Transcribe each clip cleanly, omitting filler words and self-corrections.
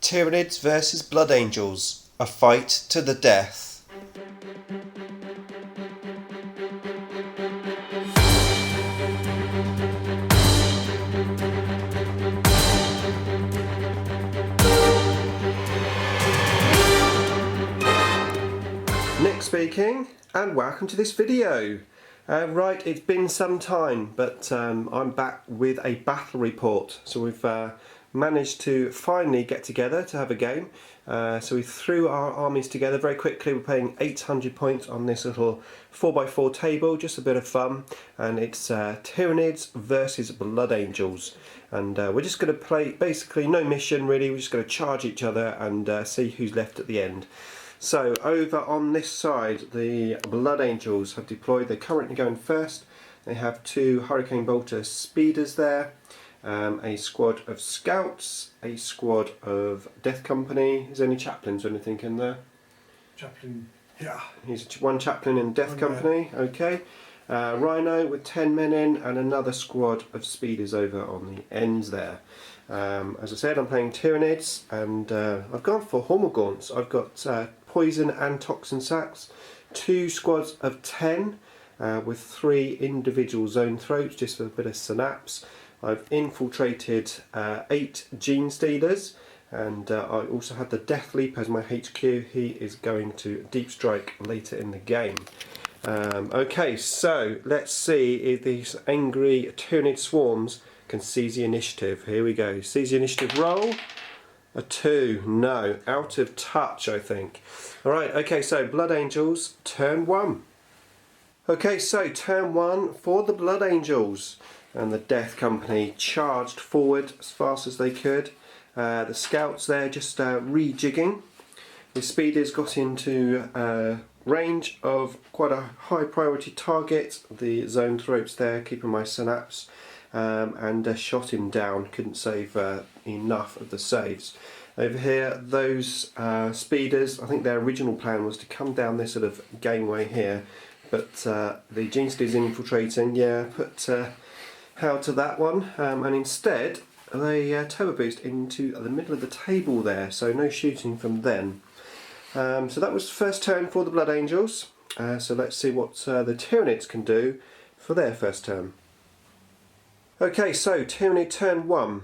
Tyranids versus Blood Angels, a fight to the death. Nick speaking, and welcome to this video. Right, it's been some time, but I'm back with a battle report. So we've managed to finally get together to have a game. So we threw our armies together very quickly. We're playing 800 points on this little 4x4 table, just a bit of fun. And it's Tyranids versus Blood Angels. And we're just going to play, basically no mission really, we're just going to charge each other and see who's left at the end. So over on this side, the Blood Angels have deployed. They're currently going first. They have two Hurricane Bolter speeders there, a squad of scouts, a squad of Death Company. Is there any chaplains or anything in there? Chaplain, yeah. He's one chaplain in Death Company, okay. Rhino with 10 men in, and another squad of speeders over on the ends there. As I said, I'm playing Tyranids, and I've gone for Hormagaunts. I've got poison and toxin sacks, two squads of 10 with 3 individual zone throats just for a bit of synapse. I've infiltrated 8 gene stealers, and I also had the Death Leap as my HQ. He is going to deep strike later in the game. Okay, so let's see if these angry Tyranid swarms can seize the initiative. Here we go. Seize the initiative roll. A 2. No. Out of touch, I think. Alright, okay, so Blood Angels, turn 1. Okay, so turn 1 for the Blood Angels. And the Death Company charged forward as fast as they could. The scouts there just rejigging. The speeders got into range of quite a high priority target. The zone throats there, keeping my synapse. And shot him down, couldn't save enough of the saves. Over here, those speeders, I think their original plan was to come down this sort of gateway here, but the Gene Stealers infiltrating, put how to that one, and instead they turbo boost into the middle of the table there, so no shooting from them. So that was first turn for the Blood Angels, so let's see what the Tyranids can do for their first turn. Okay, so Tyranid turn 1.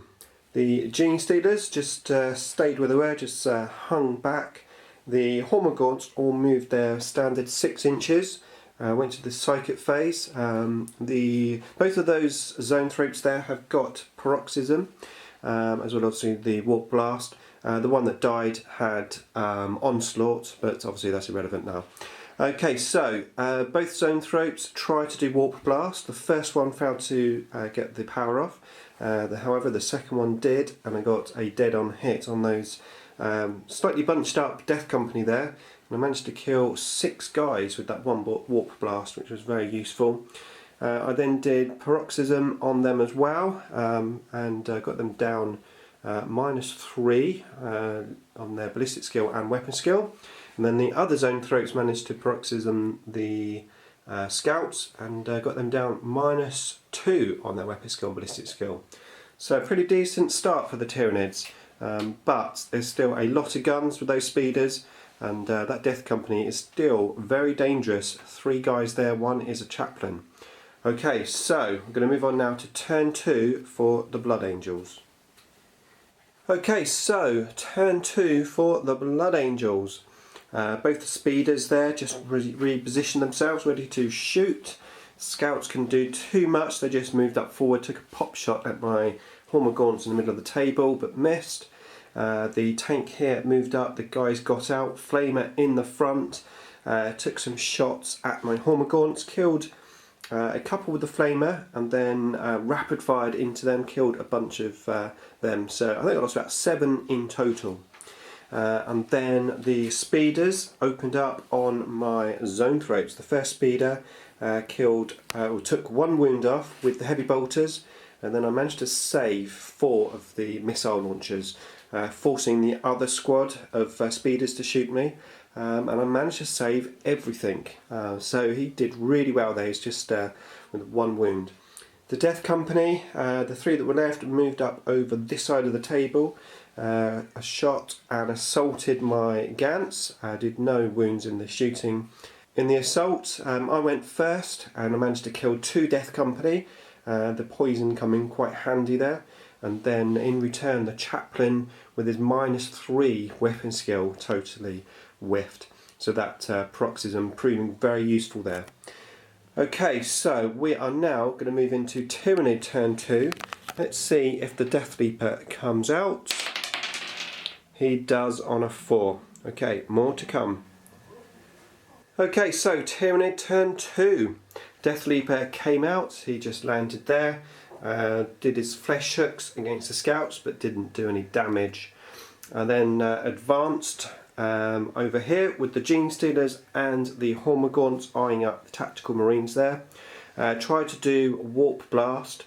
The Gene Stealers just stayed where they were, just hung back. The Hormagaunts all moved their standard 6 inches, went to the Psychic phase. Both of those zone throats there have got Paroxysm, as well as obviously the Warp Blast. The one that died had Onslaught, but obviously that's irrelevant now. Okay, so both zone throats try to do Warp Blast. The first one failed to get the power off. However, the second one did, and I got a dead-on hit on those slightly bunched up Death Company there. And I managed to kill 6 guys with that one Warp Blast, which was very useful. I then did Paroxysm on them as well, and got them down -3 on their ballistic skill and weapon skill. And then the other zone throats managed to Paroxysm the scouts and got them down -2 on their weapon skill and ballistic skill. So a pretty decent start for the Tyranids, but there's still a lot of guns with those speeders, and that Death Company is still very dangerous. 3 guys there, 1 is a chaplain. Okay, so I'm going to move on now to turn 2 for the Blood Angels. Okay, so turn 2 for the Blood Angels. Both the speeders there just reposition themselves, ready to shoot. Scouts can do too much, they just moved up forward, took a pop shot at my Hormagaunts in the middle of the table, but missed. The tank here moved up, the guys got out, Flamer in the front, took some shots at my Hormagaunts, killed a couple with the Flamer, and then rapid fired into them, killed a bunch of them. So I think I lost about 7 in total. And then the speeders opened up on my zone throats. The first speeder took 1 wound off with the heavy bolters, and then I managed to save 4 of the missile launchers, forcing the other squad of speeders to shoot me. And I managed to save everything. So he did really well there. He's just with 1 wound. The Death Company, the 3 that were left, moved up over this side of the table. a shot and assaulted my Gantz. I did no wounds in the shooting. In the assault, I went first and I managed to kill 2 Death Company, the poison coming quite handy there. And then in return the chaplain with his -3 weapon skill totally whiffed. So that paroxysm proving very useful there. Okay, so we are now going to move into Tyranid turn 2. Let's see if the Death Leaper comes out. He does on a 4. Okay, more to come. Okay, so Tyranid turn 2. Death Leaper came out, he just landed there, did his flesh hooks against the scouts but didn't do any damage. And then advanced over here with the Gene Stealers and the Hormagaunts eyeing up the Tactical Marines there. Tried to do Warp Blast,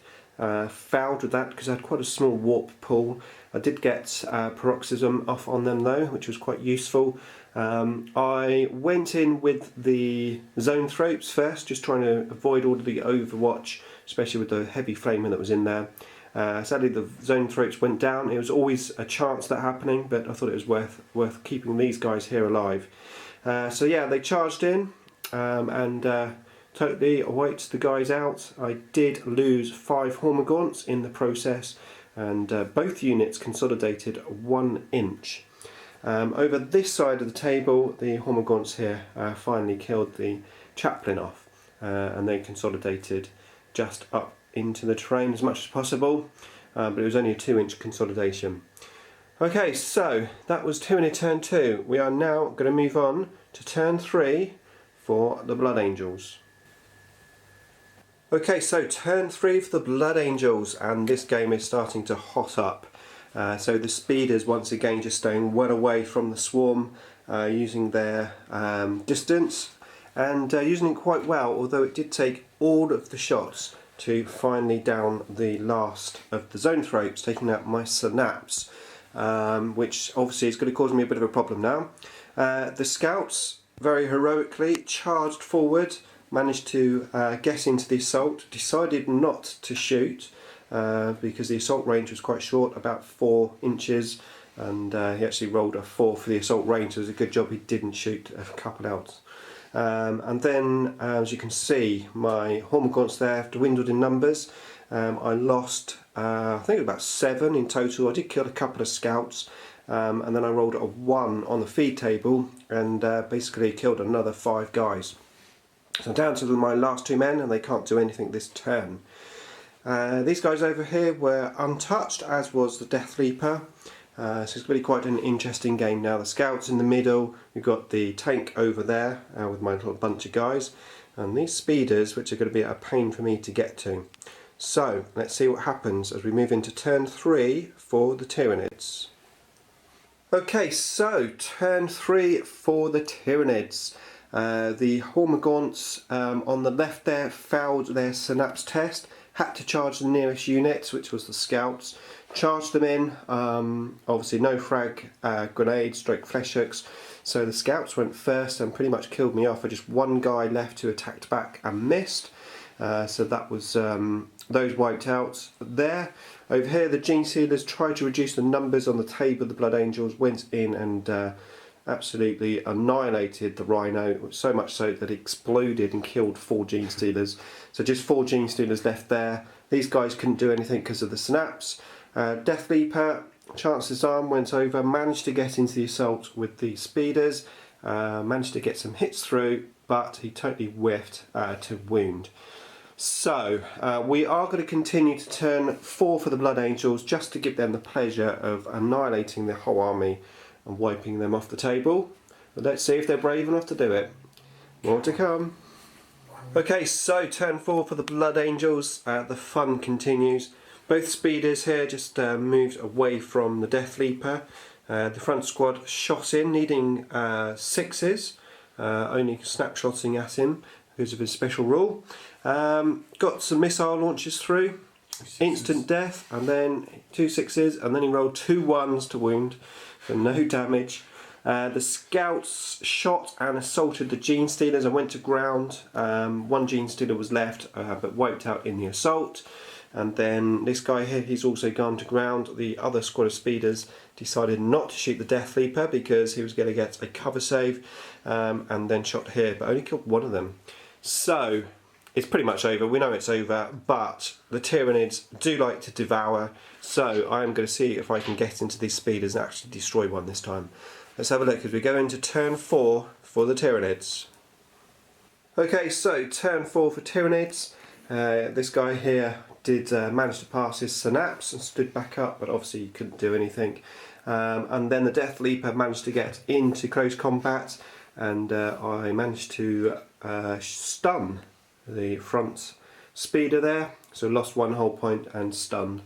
failed with that because I had quite a small warp pool. I did get paroxysm off on them though, which was quite useful. I went in with the Zone Thropes first, just trying to avoid all of the Overwatch, especially with the heavy flamer that was in there. Sadly the Zone Thropes went down. It was always a chance that happening, but I thought it was worth keeping these guys here alive. So yeah, they charged in and totally wiped the guys out. I did lose 5 Hormagaunts in the process, and both units consolidated 1 inch. Over this side of the table, the Hormagaunts here finally killed the chaplain off, and they consolidated just up into the terrain as much as possible, but it was only a 2-inch consolidation. Okay, so that was Tyranid turn 2. We are now going to move on to turn 3 for the Blood Angels. Okay, so turn 3 for the Blood Angels, and this game is starting to hot up. So the speeders once again just staying well away from the swarm, using their distance, and using it quite well, although it did take all of the shots to finally down the last of the Zone Thropes, taking out my Synapse, which obviously is going to cause me a bit of a problem now. The scouts very heroically charged forward, managed to get into the assault, decided not to shoot because the assault range was quite short, about 4 inches, and he actually rolled a 4 for the assault range, so it was a good job he didn't shoot a couple out. And then as you can see, my Hormagaunts there have dwindled in numbers. I lost I think about 7 in total. I did kill a couple of scouts, and then I rolled a 1 on the feed table and basically killed another 5 guys. So down to my last 2 men, and they can't do anything this turn. These guys over here were untouched, as was the Death Leaper. So it's really quite an interesting game now. The scouts in the middle, we've got the tank over there with my little bunch of guys, and these speeders, which are going to be a pain for me to get to. So let's see what happens as we move into turn 3 for the Tyranids. Okay, so turn 3 for the Tyranids. The Hormagaunts on the left there failed their Synapse test, had to charge the nearest units, which was the scouts. Charged them in, obviously no frag grenades, stroke flesh hooks, so the scouts went first and pretty much killed me off. I just 1 guy left who attacked back and missed, so that was those wiped out there. Over here the Gene Stealers tried to reduce the numbers on the table. The Blood Angels went in and absolutely annihilated the Rhino, so much so that it exploded and killed 4 Gene Stealers. So just 4 Gene Stealers left there. These guys couldn't do anything because of the Synapse. Death Leaper, Chance's arm went over, managed to get into the assault with the speeders, managed to get some hits through, but he totally whiffed to wound. So we are going to continue to turn 4 for the Blood Angels, just to give them the pleasure of annihilating the whole army and wiping them off the table. But let's see if they're brave enough to do it. More to come. Okay, so turn 4 for the Blood Angels. The fun continues. Both speeders here just moved away from the Death Leaper. The front squad shot in, needing 6s, only snapshotting at him because of his special rule. Got some missile launches through, instant death, and then 2 6s, and then he rolled 2 1s to wound, so no damage. The scouts shot and assaulted the Gene Stealers and went to ground. 1 Gene Stealer was left, but wiped out in the assault. And then this guy here, he's also gone to ground. The other squad of speeders decided not to shoot the Death Leaper because he was going to get a cover save, and then shot here, but only killed one of them. So it's pretty much over. We know it's over, but the Tyranids do like to devour, so I am going to see if I can get into these speeders and actually destroy one this time. Let's have a look as we go into turn 4 for the Tyranids. Okay, so turn 4 for Tyranids. This guy here did manage to pass his synapse and stood back up, but obviously he couldn't do anything. And then the Death Leaper managed to get into close combat, and I managed to stun the front speeder there, so lost 1 hull point and stunned.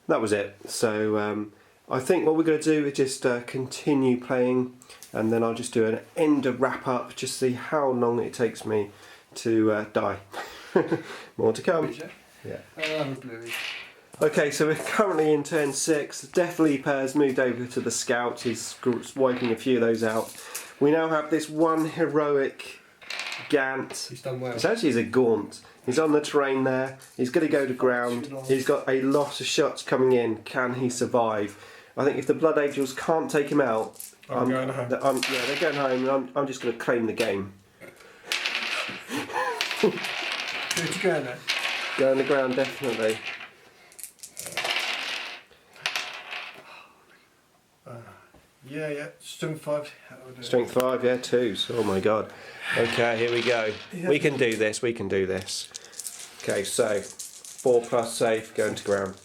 That was it. So I think what we're going to do is just continue playing, and then I'll just do an end of wrap up, just see how long it takes me to die. More to come. Yeah. Okay, so we're currently in turn 6. Death Leaper has moved over to the Scout. He's wiping a few of those out. We now have this one heroic Gant. He's done well. It's actually a Gaunt. He's on the terrain there. He's going to go to ground. He's got a lot of shots coming in. Can he survive? I think if the Blood Angels can't take him out, I'm going home. Yeah, they're going home, and I'm just going to claim the game. Where'd you go now? Go on the ground, definitely. Yeah. Strength 5. Strength 5, yeah, 2s. Oh my god. Okay, here we go. Yeah. We can do this, we can do this. Okay, so 4+ safe, going to ground.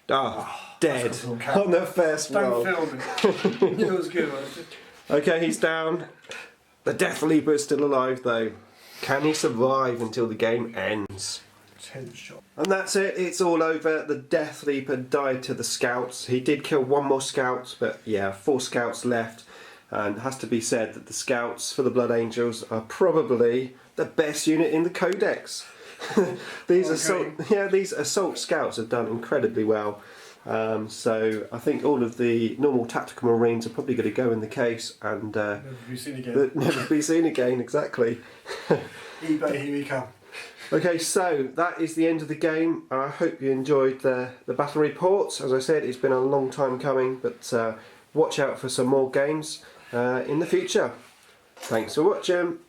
Ah, dead on the first roll. Don't film it. It was good, wasn't it? Okay, he's down. The Death Leaper is still alive though. Can he survive until the game ends? 10 shot. And that's it, it's all over. The Death Leaper died to the Scouts. He did kill 1 more Scout, but yeah, 4 Scouts left. And it has to be said that the Scouts for the Blood Angels are probably the best unit in the Codex. These assault Scouts have done incredibly well. So I think all of the normal tactical Marines are probably going to go in the case and Never be seen again. never be seen again, exactly. eBay, here we come. Okay, so that is the end of the game. I hope you enjoyed the battle reports. As I said, it's been a long time coming, but watch out for some more games in the future. Thanks for watching.